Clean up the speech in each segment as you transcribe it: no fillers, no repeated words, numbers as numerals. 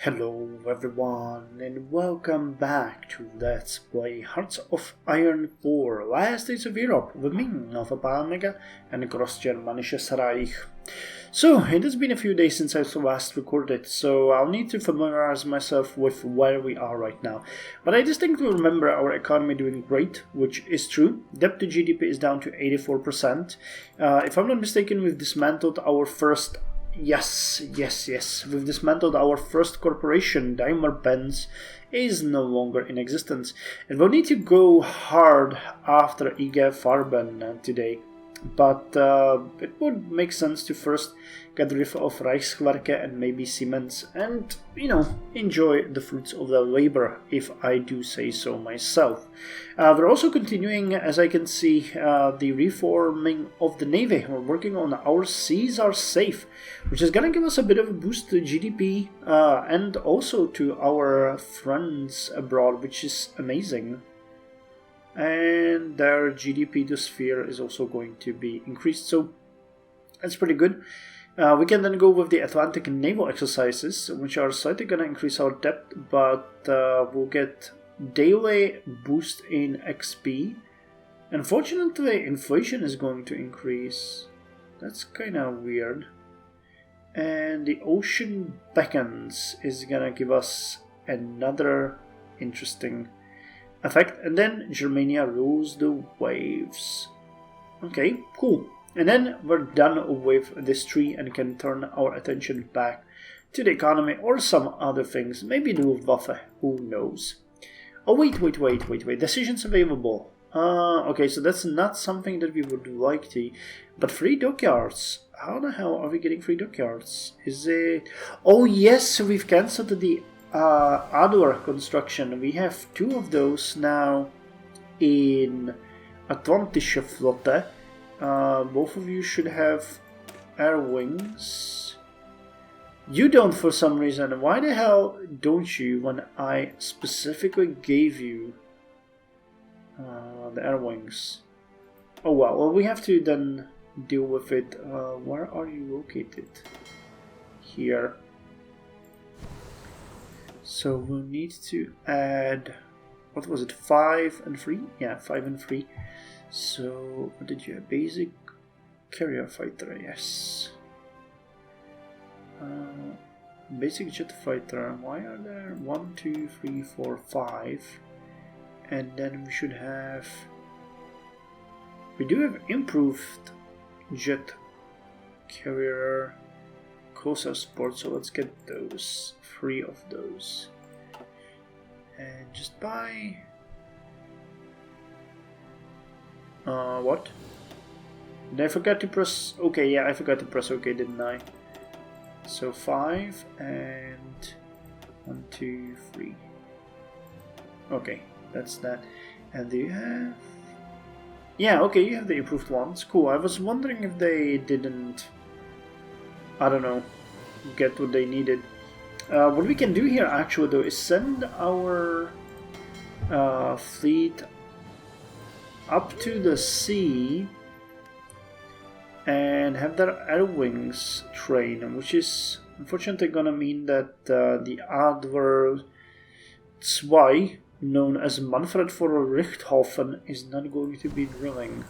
Hello everyone and welcome back to Let's Play Hearts of Iron 4 Last Days of Europe with me, Alpha Palmega and Greater Germanic Reich. So, it has been a few days since I last recorded, so I'll need to familiarize myself with where we are right now. But I distinctly remember our economy doing great, which is true. Debt to GDP is down to 84%. If I'm not mistaken, we've dismantled our first... Yes, we've dismantled our first corporation. Daimler-Benz is no longer in existence. And we'll need to go hard after IG Farben today. But it would make sense to first get rid of Reichswerke and maybe Siemens and, enjoy the fruits of their labor, if I do say so myself. We're also continuing, as I can see, the reforming of the Navy. We're working on our seas are safe, which is going to give us a bit of a boost to GDP and also to our friends abroad, which is amazing. And their GDP to sphere is also going to be increased, so that's pretty good. We can then go with the Atlantic naval exercises, which are slightly going to increase our debt, but we'll get daily boost in XP. Unfortunately, inflation is going to increase. That's kind of weird. And the ocean beckons is going to give us another interesting effect, and then Germania rules the waves. Okay, cool. And then we're done with this tree and can turn our attention back to the economy or some other things. Maybe the Luftwaffe, who knows. Oh, wait. Decisions available. Okay, so that's not something that we would like to. But free dockyards. How the hell are we getting free dockyards? Is it... Oh, yes, we've cancelled the Adler construction. We have two of those now in Atlantische Flotte. Both of you should have air wings. You don't for some reason. Why the hell don't you when I specifically gave you the air wings? Oh well, we have to then deal with it. Where are you located? Here. So we'll need to add, what was it, 5 and 3? Yeah, 5 and 3. So, what did you have? Basic carrier fighter, yes. Basic jet fighter, why are there 1, 2, 3, 4, 5? And then we should have, we do have improved jet carrier closer sport, so let's get those, 3 of those. And just buy... what? Did I forget to press... Okay, yeah, I forgot to press OK, didn't I? So 5 and 1, 2, 3. Okay, that's that. And do you have... Yeah, okay, you have the improved ones. Cool, I was wondering if they didn't... I don't know, get what they needed. What we can do here actually though is send our fleet up to the sea and have their air wings train, which is unfortunately gonna mean that the Adler 2, known as Manfred for Richthofen, is not going to be drilling.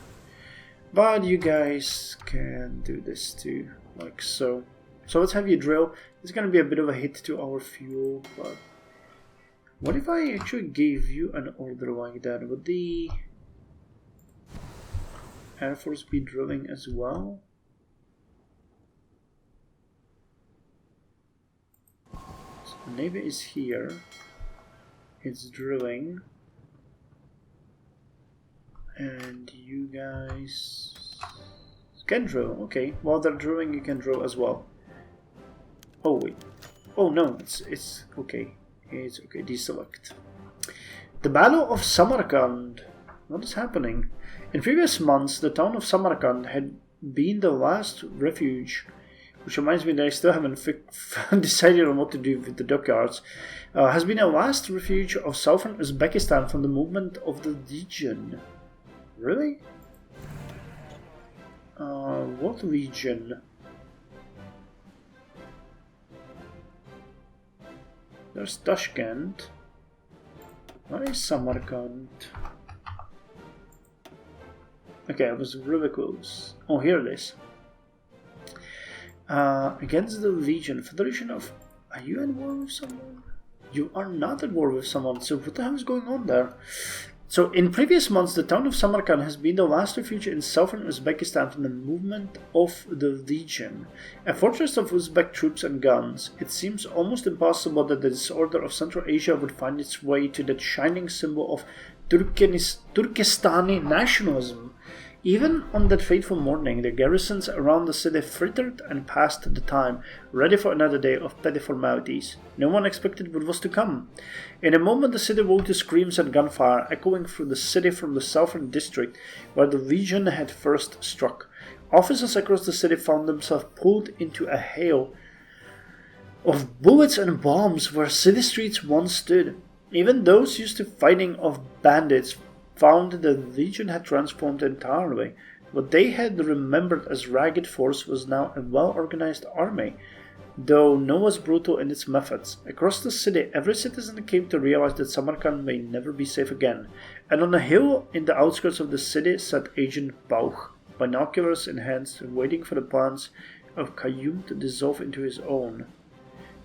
But you guys can do this too, like so. So let's have you drill. It's going to be a bit of a hit to our fuel, but... What if I actually gave you an order like that? Would the Air Force be drilling as well? So the Navy is here. It's drilling. And you guys can drill. Okay, while they're drilling, you can drill as well. Oh wait. Oh no, it's okay. It's okay. Deselect. The Battle of Samarkand. What is happening? In previous months, the town of Samarkand had been the last refuge, which reminds me that I still haven't decided on what to do with the dockyards. Has been a last refuge of southern Uzbekistan from the movement of the Legion. Really? What Legion? There's Tashkent. Where is Samarkand? Okay, I was really close. Oh, here it is. Against the Legion. Federation of... Are you at war with someone? You are not at war with someone, so what the hell is going on there? So, in previous months, the town of Samarkand has been the last refuge in southern Uzbekistan from the movement of the Legion, a fortress of Uzbek troops and guns. It seems almost impossible that the disorder of Central Asia would find its way to that shining symbol of Turkestani nationalism. Even on that fateful morning, the garrisons around the city frittered and passed the time, ready for another day of petty formalities. No one expected what was to come. In a moment, the city woke to screams and gunfire, echoing through the city from the southern district, where the Legion had first struck. Officers across the city found themselves pulled into a hail of bullets and bombs where city streets once stood. Even those used to fighting off bandits found the Legion had transformed entirely. What they had remembered as ragged force was now a well-organized army, though no less brutal in its methods. Across the city, every citizen came to realize that Samarkand may never be safe again, and on a hill in the outskirts of the city sat Agent Bauch, binoculars in hand, waiting for the plans of Qayyum to dissolve into his own,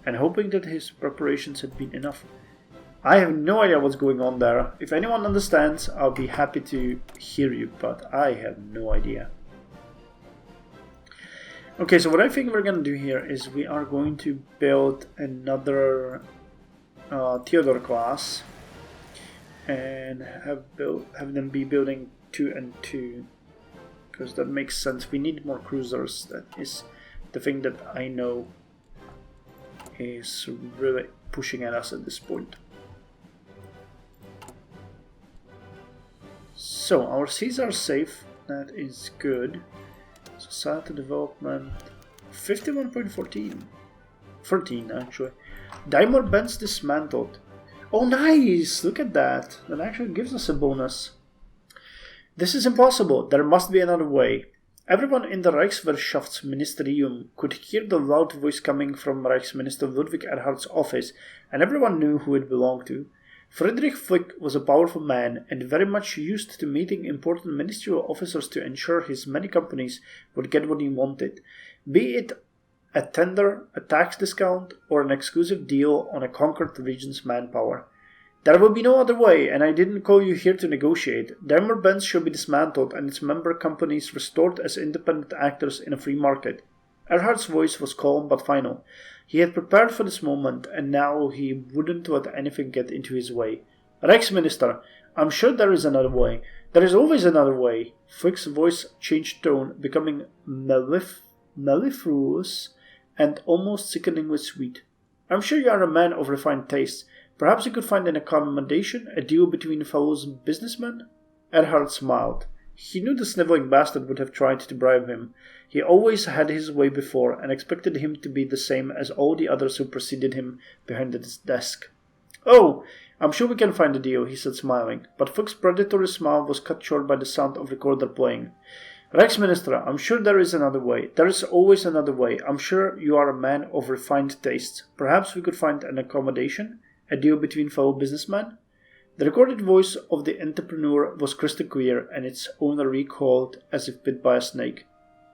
and hoping that his preparations had been enough. I have no idea what's going on there. If anyone understands, I'll be happy to hear you, but I have no idea. Okay, so what I think we're going to do here is we are going to build another Theodore class and have them be building 2 and 2, because that makes sense. We need more cruisers. That is the thing that I know is really pushing at us at this point. So, our seas are safe, that is good. Society development, 51.14. 13 actually. Daimler Benz dismantled. Oh nice, look at that. That actually gives us a bonus. This is impossible, there must be another way. Everyone in the Reichswirtschaftsministerium could hear the loud voice coming from Reichsminister Ludwig Erhard's office, and everyone knew who it belonged to. Friedrich Flick was a powerful man and very much used to meeting important ministerial officers to ensure his many companies would get what he wanted, be it a tender, a tax discount, or an exclusive deal on a conquered region's manpower. There will be no other way, and I didn't call you here to negotiate. Daimler-Benz should be dismantled and its member companies restored as independent actors in a free market. Erhard's voice was calm but final. He had prepared for this moment, and now he wouldn't let anything get into his way. Reichsminister, I'm sure there is another way. There is always another way. Flick's voice changed tone, becoming mellifluous and almost sickeningly sweet. I'm sure you are a man of refined tastes. Perhaps you could find an accommodation, a deal between fellow businessmen? Erhard smiled. He knew the sniveling bastard would have tried to bribe him. He always had his way before, and expected him to be the same as all the others who preceded him behind his desk. Oh, I'm sure we can find a deal, he said smiling, but Fuchs' predatory smile was cut short by the sound of recorder playing. Reichsminister, I'm sure there is another way. There is always another way. I'm sure you are a man of refined tastes. Perhaps we could find an accommodation, a deal between fellow businessmen? The recorded voice of the entrepreneur was crystal clear, and its owner recoiled as if bit by a snake.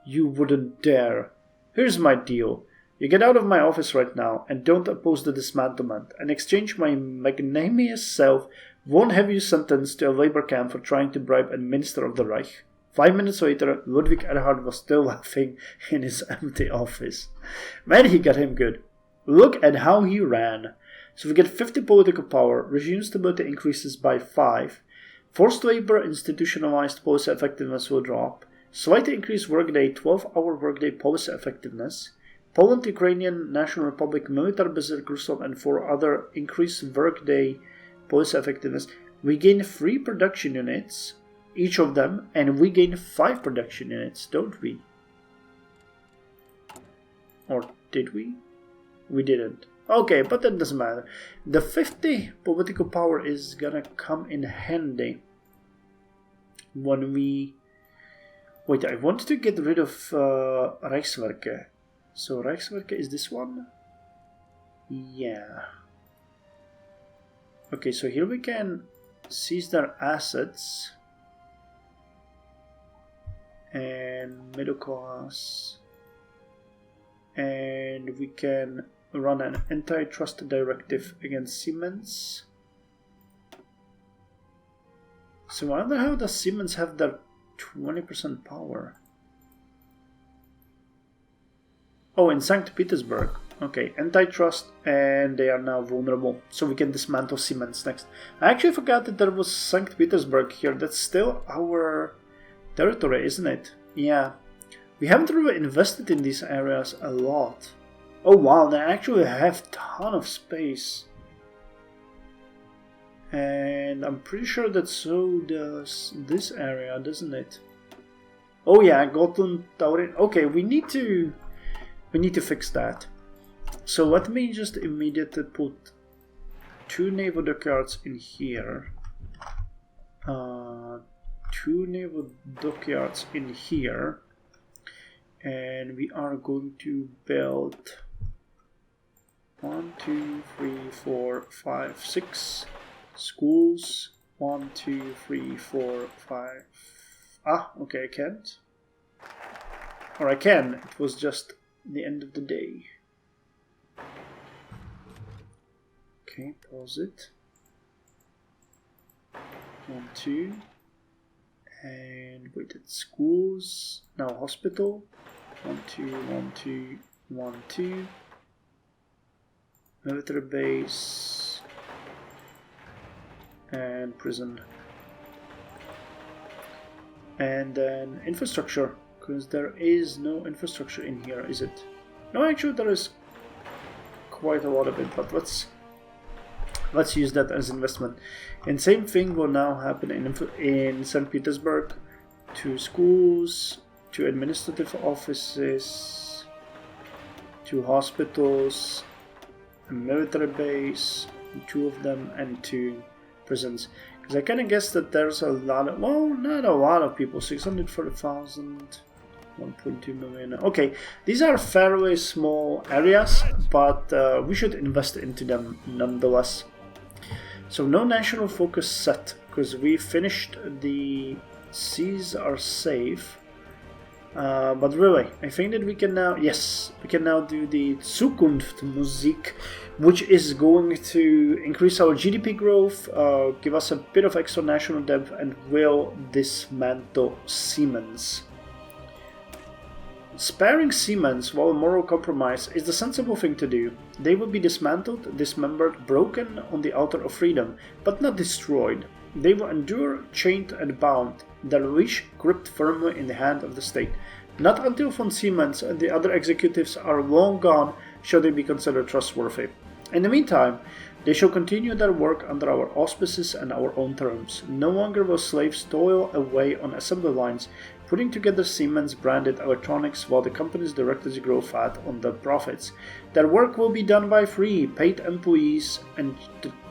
You wouldn't dare. Here's my deal. You get out of my office right now, and don't oppose the dismantlement. In exchange, my magnanimous self won't have you sentenced to a labor camp for trying to bribe a minister of the Reich. 5 minutes later, Ludwig Erhard was still laughing in his empty office. Man, he got him good. Look at how he ran. So we get 50 political power, regime stability increases by 5, forced labor institutionalized policy effectiveness will drop, slightly increased workday 12-hour workday policy effectiveness, Poland, Ukrainian National Republic, military berserkers and 4 other increased workday policy effectiveness. We gain 3 production units, each of them, and we gain 5 production units, don't we? Or did we? We didn't. Okay, but that doesn't matter. The 50 political power is gonna come in handy when we... Wait, I want to get rid of Reichswerke. So Reichswerke is this one? Yeah. Okay, so here we can seize their assets and middle class, and we can run an antitrust directive against Siemens. So I wonder how does Siemens have their 20% power? Oh, in St. Petersburg. Okay, antitrust, and they are now vulnerable. So we can dismantle Siemens next. I actually forgot that there was St. Petersburg here. That's still our territory, isn't it? Yeah. We haven't really invested in these areas a lot. Oh wow, they actually have a ton of space. And I'm pretty sure that so does this area, doesn't it? Oh yeah, Gotland, Taurin. Okay, we need to fix that. So let me just immediately put 2 naval dockyards in here. 2 naval dockyards in here. And we are going to build 1, 2, 3, 4, 5, 6 schools. 1, 2, 3, 4, 5. Ah, okay, I can't. Or I can. It was just the end of the day. Okay, pause it. 1, 2. And wait, at schools. Now hospital. 1, 2, 1, 2, 1, 2. Military base. And prison. And then infrastructure. Because there is no infrastructure in here, is it? No, actually there is quite a lot of it, but let's use that as investment. And same thing will now happen in St. Petersburg. 2 schools, 2 administrative offices, 2 hospitals, a military base, 2 of them, and 2 prisons. Because I kind of guess that there's a lot of, well, not a lot of people, 640,000, 1.2 million. Okay, these are fairly small areas, but we should invest into them nonetheless. So no national focus set, because we finished the seas are safe. But really, I think that we can now, yes, we can now do the Zukunftsmusik, which is going to increase our GDP growth, give us a bit of extra national debt, and will dismantle Siemens. Sparing Siemens while a moral compromise is the sensible thing to do. They will be dismantled, dismembered, broken on the altar of freedom, but not destroyed. They will endure, chained and bound, their leash gripped firmly in the hand of the state. Not until von Siemens and the other executives are long gone shall they be considered trustworthy. In the meantime, they shall continue their work under our auspices and our own terms. No longer will slaves toil away on assembly lines, putting together Siemens-branded electronics while the company's directors grow fat on the profits. Their work will be done by free, paid employees and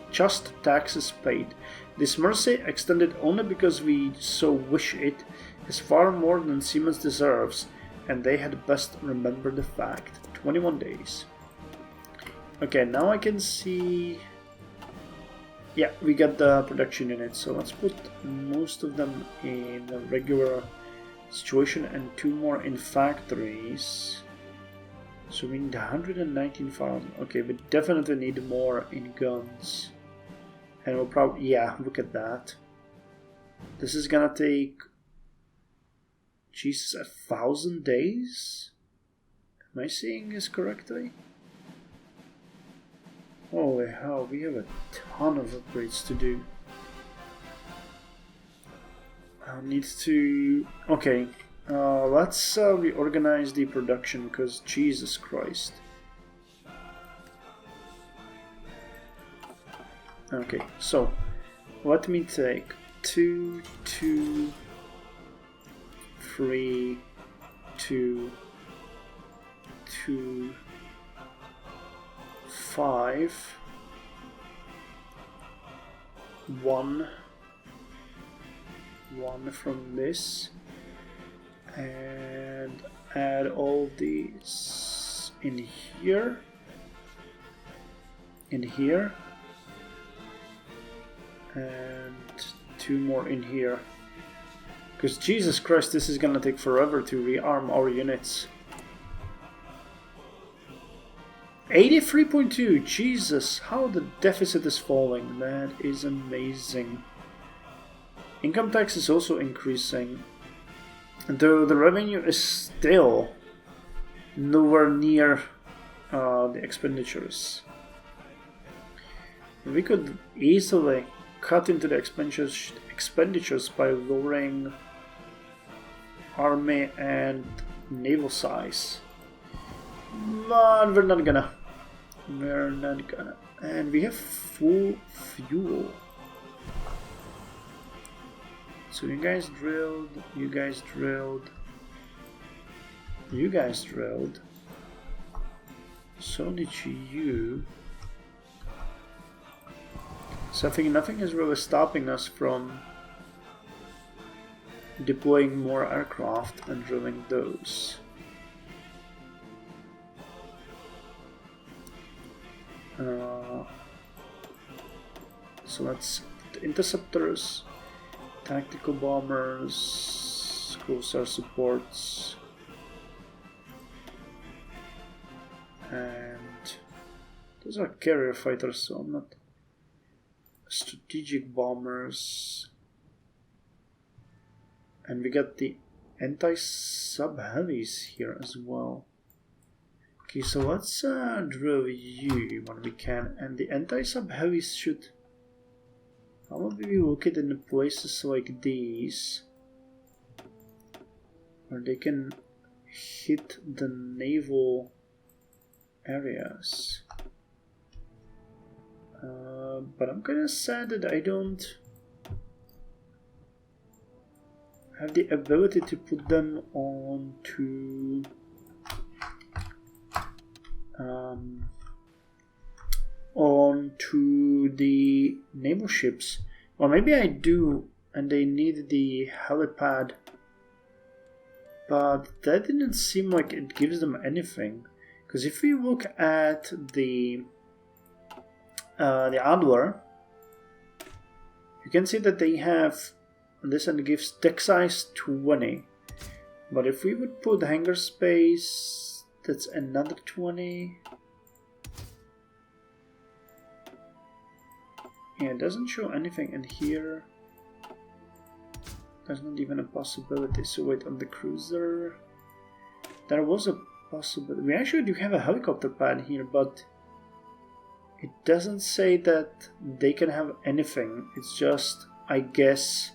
just taxes paid. This mercy, extended only because we so wish it, is far more than Siemens deserves, and they had best remember the fact. 21 days. Okay, now I can see... Yeah, we got the production units, so let's put most of them in a regular situation and 2 more in factories. So we need 119,000. Okay, we definitely need more in guns. And we'll probably, yeah, look at that. This is gonna take, Jesus, 1,000 days? Am I seeing this correctly? Holy hell, we have a ton of upgrades to do. I need to... Okay, let's reorganize the production, because Jesus Christ. Okay, so let me take 2, 2, 3, 2, 2, 5, 1 from this, and add all these in here, And 2 more in here. Because Jesus Christ, this is gonna take forever to rearm our units. 83.2, Jesus, how the deficit is falling. That is amazing. Income tax is also increasing. Though the revenue is still nowhere near the expenditures. We could easily cut into the expenditures by lowering army and naval size. But we're not gonna. And we have full fuel. So you guys drilled, you guys drilled, you guys drilled. So did you. So I think nothing is really stopping us from deploying more aircraft and drilling those. So let's the interceptors, tactical bombers, cruiser supports, and those are carrier fighters, so I'm not. Strategic bombers, and we got the anti-sub heavies here as well. Okay, so let's drill you when we can, and the anti-sub heavies should probably be located in places like these, where they can hit the naval areas. But I'm kinda sad that I don't have the ability to put them onto the naval ships. Or maybe I do, and they need the helipad, but that didn't seem like it gives them anything. Because if we look at the Adler, you can see that they have this, and it gives deck size 20. But if we would put hangar space, that's another 20. Yeah, it doesn't show anything in here. There's not even a possibility. So wait, on the cruiser, there was a possibility. We actually do have a helicopter pad here, but it doesn't say that they can have anything. It's just, I guess,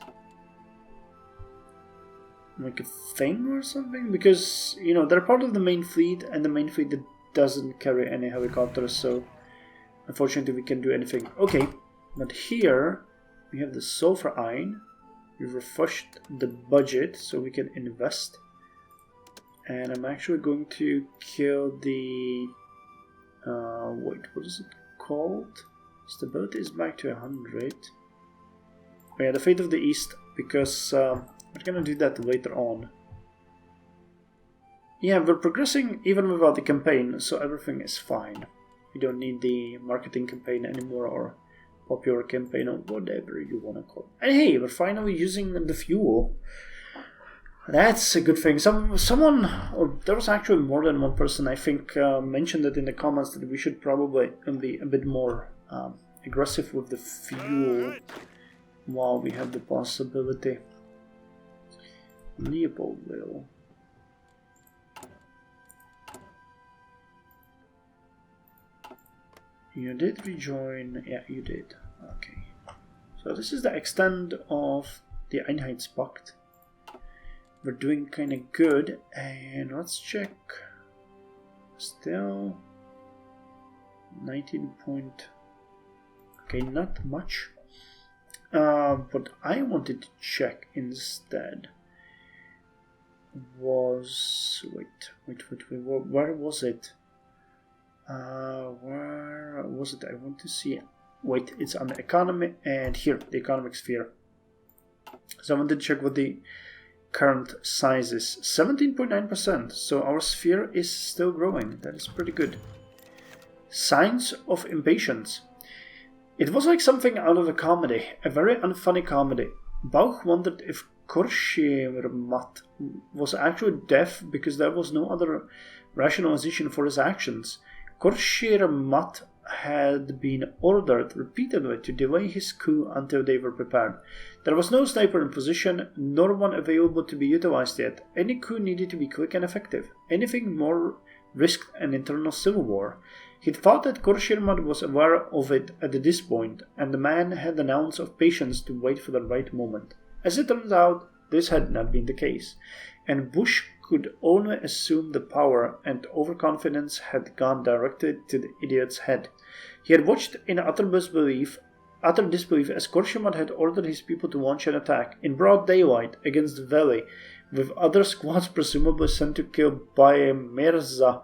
like a thing or something, because, you know, they're part of the main fleet, and the main fleet doesn't carry any helicopters, so unfortunately we can't do anything. Okay, but here we have the sulfur iron. We've refreshed the budget so we can invest, and I'm actually going to kill the wait, what is it called? Stability is back to 100. Oh yeah, the Fate of the East, because we're gonna do that later on. Yeah, we're progressing even without the campaign, so everything is fine. We don't need the marketing campaign anymore, or popular campaign, or whatever you wanna call it. And hey, we're finally using the fuel. That's a good thing. Someone, or there was actually more than one person, I think, mentioned it in the comments that we should probably be a bit more aggressive with the fuel while we have the possibility. Leopoldville. You did rejoin. Yeah, you did. Okay. So this is the extent of the Einheitspact. We're doing kind of good, and let's check. Still 19 point. Okay, not much. What I wanted to check instead was where was it? Where was it? I want to see. Wait, it's on the economy, and here, the economic sphere. So I wanted to check what the current size is. 17.9%. So our sphere is still growing. That is pretty good. Signs of impatience. It was like something out of a comedy, a very unfunny comedy. Bauch wondered if Korshirmat was actually deaf because there was no other rationalization for his actions. Korshirmat had been ordered repeatedly to delay his coup until they were prepared. There was no sniper in position, nor one available to be utilized yet. Any coup needed to be quick and effective. Anything more risked an internal civil war. He thought that Korshirmat was aware of it at this point, and the man had an ounce of patience to wait for the right moment. As it turns out, this had not been the case, and Bush could only assume the power and overconfidence had gone directly to the idiot's head. He had watched in utter disbelief as Korshirmat had ordered his people to launch an attack in broad daylight against the valley, with other squads presumably sent to kill by Mirza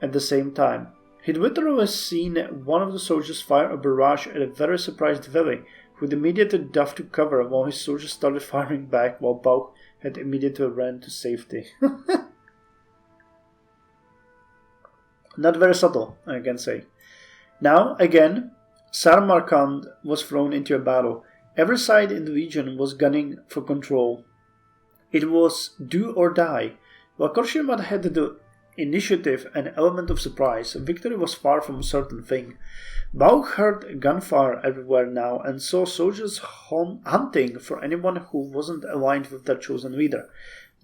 at the same time. He'd literally seen one of the soldiers fire a barrage at a very surprised Veli, who'd immediately ducked to cover while his soldiers started firing back, while Bauch had immediately ran to safety. Not very subtle, I can say. Now, again, Samarkand was thrown into a battle. Every side in the region was gunning for control. It was do or die. While Korshirmat had the initiative and element of surprise, victory was far from a certain thing. Bauch heard gunfire everywhere now and saw soldiers hunting for anyone who wasn't aligned with their chosen leader.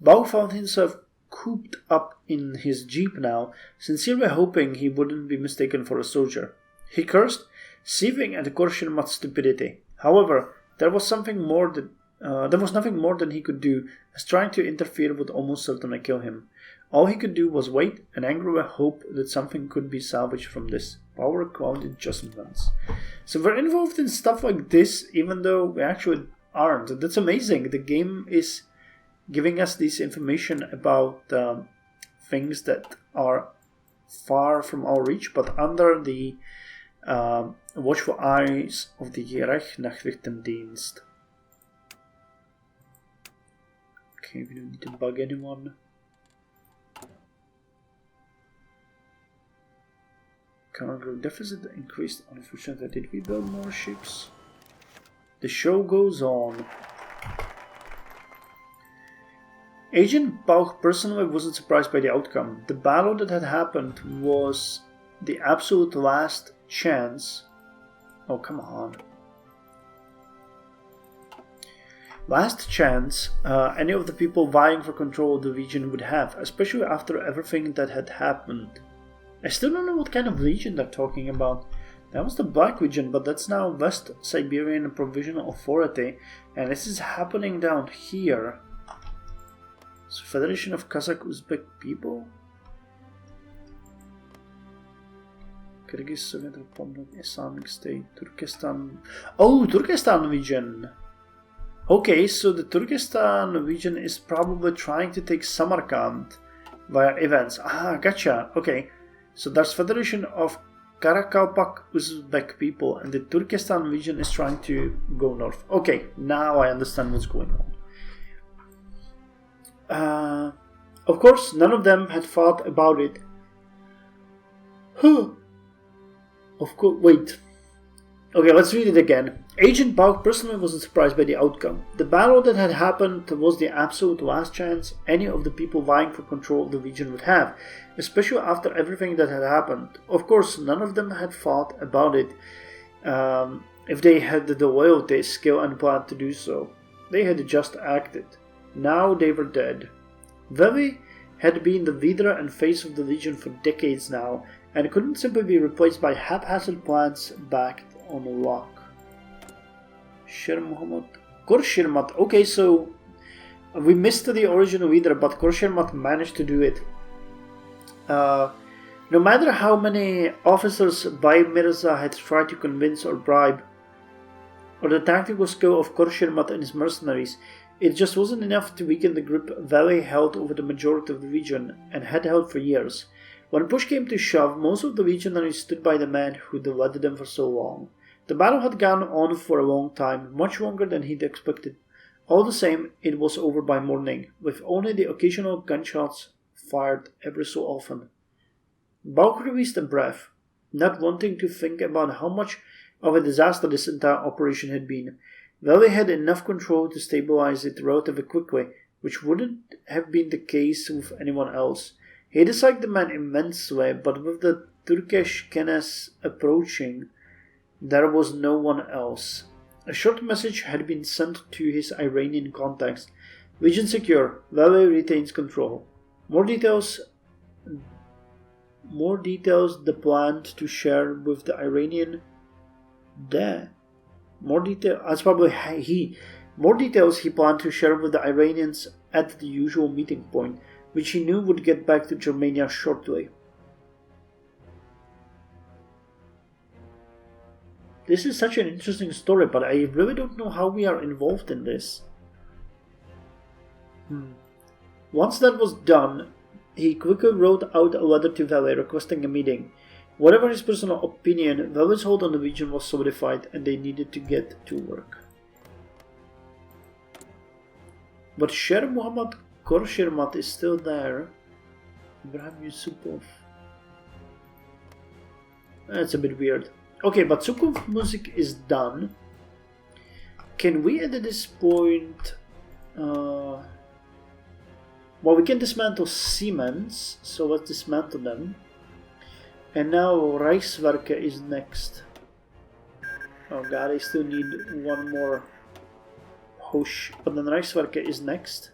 Bauch found himself cooped up in his jeep now, sincerely hoping he wouldn't be mistaken for a soldier. He cursed, seething at Korshirmat's stupidity. However, there was nothing more than he could do, as trying to interfere would almost certainly kill him. All he could do was wait and angrily hope that something could be salvaged from this power-clouded adjustments. So we're involved in stuff like this, even though we actually aren't. That's amazing. The game is giving us this information about things that are far from our reach, but under the watchful eyes of the Reich-Nachrichtendienst. Okay, we don't need to bug anyone. Cargo deficit increased. Unfortunately, did we build more ships? The show goes on. Agent Bauch personally wasn't surprised by the outcome. The battle that had happened was the absolute last chance. Oh, come on. Last chance any of the people vying for control of the region would have, especially after everything that had happened. I still don't know what kind of region they're talking about. That was the Black region, but that's now West Siberian Provisional Authority, and this is happening down here. So Federation of Kazakh Uzbek People? Kyrgyz Soviet Republic, Islamic State, Turkestan. Oh, Turkestan region! Okay, so the Turkestan region is probably trying to take Samarkand via events. Ah, gotcha. Okay, so there's Federation of Karakalpak Uzbek people, and the Turkestan region is trying to go north. Okay, now I understand what's going on. Of course, none of them had thought about it. Of course, wait. Okay, let's read it again. Agent Bauch personally wasn't surprised by the outcome. The battle that had happened was the absolute last chance any of the people vying for control of the region would have, especially after everything that had happened. Of course, none of them had thought about it if they had the loyalty, skill, and plan to do so. They had just acted. Now they were dead. Veli had been the leader and face of the Legion for decades now, and couldn't simply be replaced by haphazard plans backed on a rock. Korshirmat. Okay, so we missed the original leader, but Korshirmat managed to do it. No matter how many officers Bay Mirza had tried to convince or bribe, or the tactical skill of Korshirmat and his mercenaries, it just wasn't enough to weaken the grip Valley held over the majority of the region, and had held for years. When push came to shove, most of the legionaries stood by the man who'd led them for so long. The battle had gone on for a long time, much longer than he'd expected. All the same, it was over by morning, with only the occasional gunshots fired every so often. Bauch released a breath. not wanting to think about how much of a disaster this entire operation had been. Valley had enough control to stabilize it relatively quickly, which wouldn't have been the case with anyone else. He disliked the man immensely, but with the Turkestani approaching, there was no one else. A short message had been sent to his Iranian contacts. Region secure. Valley retains control. More details the plan to share with the Iranian. More details he planned to share with the Iranians at the usual meeting point, which he knew would get back to Germania shortly. This is such an interesting story, but I really don't know how we are involved in this. Once that was done, he quickly wrote out a letter to Valley requesting a meeting. Whatever his personal opinion, Valley's hold on the region was solidified and they needed to get to work. But Sher Muhammad Khorshirmat is still there. Ibrahim Yusupov. That's a bit weird. Okay, but Sukov music is done. Can we at this point... well, we can dismantle Siemens, so let's dismantle them. And now Reichswerke is next. Oh god, I still need one more push. But then Reichswerke is next.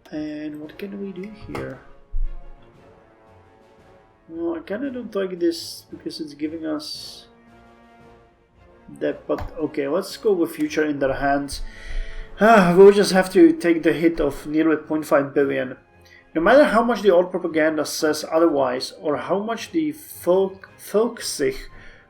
And what can we do here? Well, I kinda don't like this because it's giving us that, but okay, let's go with future in their hands. We'll just have to take the hit of nearly 0.5 billion. No matter how much the old propaganda says otherwise, or how much the Volkssicht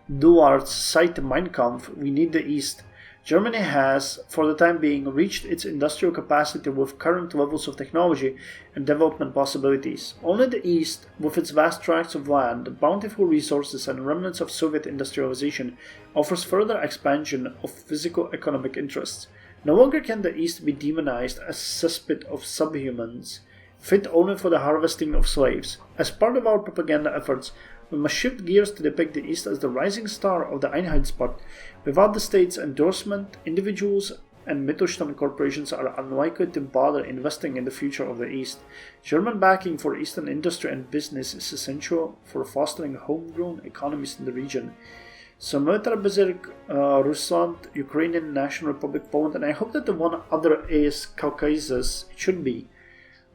Duarts cite Mein Kampf, we need the East. Germany has, for the time being, reached its industrial capacity with current levels of technology and development possibilities. Only the East, with its vast tracts of land, bountiful resources and remnants of Soviet industrialization, offers further expansion of physical economic interests. No longer can the East be demonized as a cesspit of subhumans, fit only for the harvesting of slaves. As part of our propaganda efforts, we must shift gears to depict the East as the rising star of the Einheitssport. Without the state's endorsement, individuals and Mittelstand corporations are unlikely to bother investing in the future of the East. German backing for Eastern industry and business is essential for fostering homegrown economies in the region. So Militarbezirk, Rusland, Ukrainian National Republic, Poland, and I hope that the one other is Caucasus. It should be.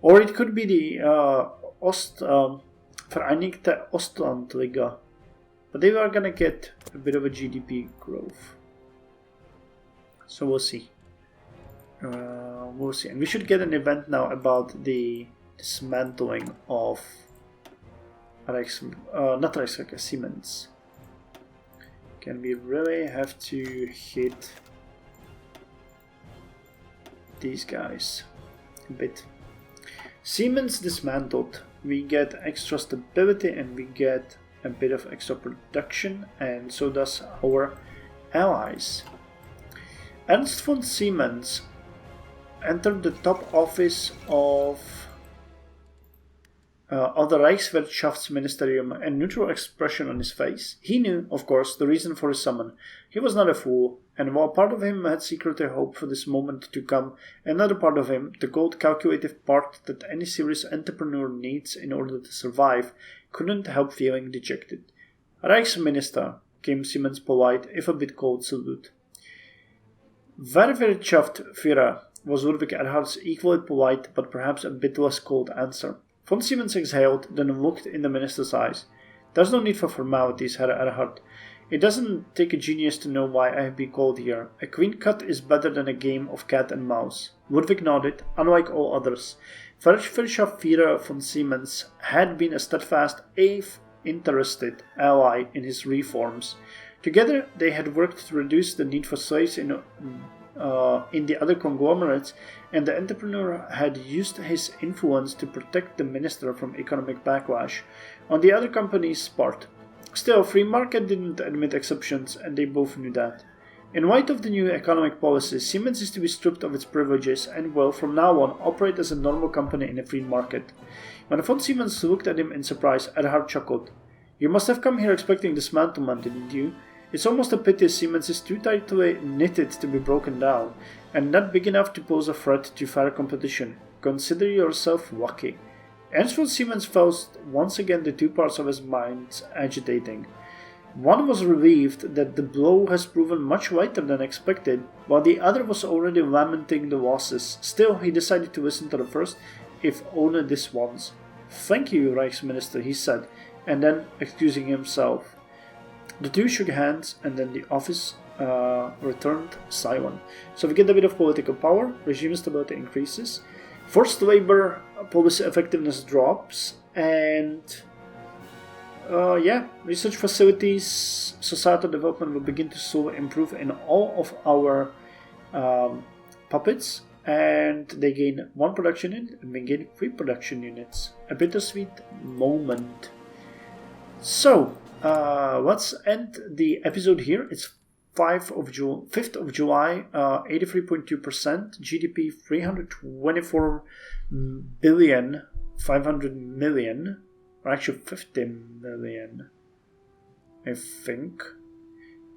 Or it could be the Vereinigte Ostlandliga. But they are gonna get a bit of a GDP growth. So we'll see. We'll see. And we should get an event now about the dismantling of Siemens. Can we really have to hit these guys a bit? Siemens dismantled. We get extra stability and we get a bit of extra production, and so does our allies. Ernst von Siemens entered the top office of the Reichswirtschaftsministerium, a neutral expression on his face. He knew, of course, the reason for his summon. He was not a fool, and while part of him had secretly hoped for this moment to come, another part of him, the cold calculative part that any serious entrepreneur needs in order to survive, couldn't help feeling dejected. Reichsminister, came Siemens' polite, if a bit cold salute. Wehrwirtschaftsführer was Ludwig Erhard's equally polite but perhaps a bit less cold answer. Von Siemens exhaled, then looked in the minister's eyes. There's no need for formalities, Herr Erhard. It doesn't take a genius to know why I have been called here. A queen cut is better than a game of cat and mouse. Ludwig nodded, unlike all others. Wirtschaftsführer von Siemens had been a steadfast, interested ally in his reforms. Together, they had worked to reduce the need for slaves in the other conglomerates, and the entrepreneur had used his influence to protect the minister from economic backlash on the other company's part. Still, free market didn't admit exceptions, and they both knew that. In light of the new economic policy, Siemens is to be stripped of its privileges and will, from now on, operate as a normal company in a free market. When von Siemens looked at him in surprise, Erhard chuckled. You must have come here expecting dismantlement, didn't you? It's almost a pity Siemens is too tightly knitted to be broken down, and not big enough to pose a threat to fair competition. Consider yourself lucky. Ernst von Siemens felt once again the two parts of his mind agitating. One was relieved that the blow has proven much lighter than expected, while the other was already lamenting the losses. Still, he decided to listen to the first, if only this once. Thank you, Reichsminister, he said, and then excusing himself. The two shook hands, and then the office returned silent. So we get a bit of political power, regime stability increases, forced labor policy effectiveness drops, and research facilities, societal development will begin to slowly improve in all of our puppets, and they gain 1 production unit, and we gain 3 production units. A bittersweet moment. So, let's end the episode here. It's 5th of July, 83.2%, GDP 324 billion, 500 million, or actually 50 million, I think.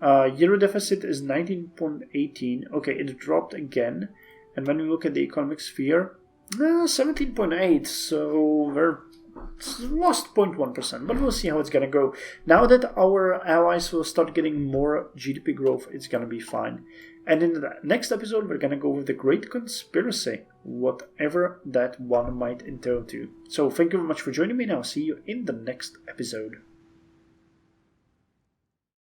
Euro deficit is 19.18. Okay, it dropped again. And when we look at the economic sphere, 17.8. So we're lost 0.1%. But we'll see how it's gonna go. Now that our allies will start getting more GDP growth, it's gonna be fine. And in the next episode, we're gonna go with the Great Conspiracy, whatever that one might entail to. So thank you very much for joining me, and I'll see you in the next episode.